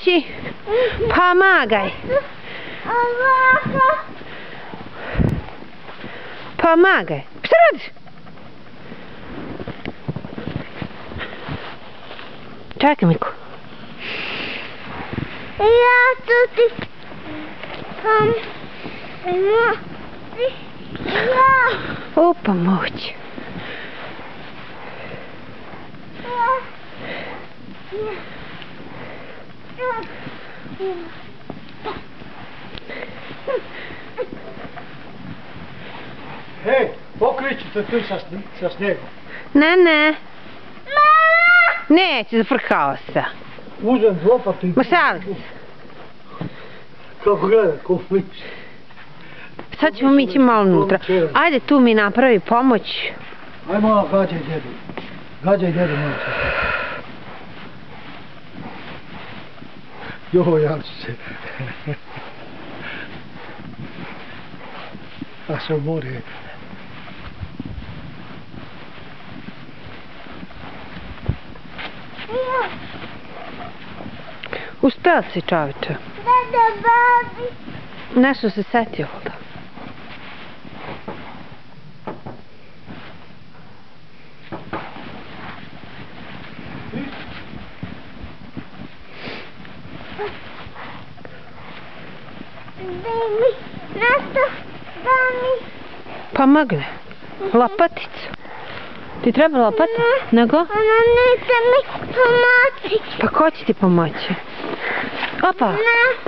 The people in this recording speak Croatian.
pomoći? Pomagaj. Pomagaj. Šta radiš? Čekaj, Miku. Ja tu ti pomoći. O, pomoć. Hej, pokriću se tu sa snijegom. Ne. Neće, zafrkao se. Uzem lopatu i... Ma šalim se. Kako gleda, ko miš. Sad ćemo mi ići malo unutra. Ajde, tu mi napravi pomoć. Aj malo gađaj djedu. Gađaj djedu malo se. Jo, ja ću se. A se umori. Uspeo si, čoveče. Dada, babi. Nešto se setio da. Daj mi nešto, daj mi. Pomogne. Lopaticu. Ti treba lopata? Nego? Ona neće mi pomoći. Pa ko će ti pomoći? Opa. Ne.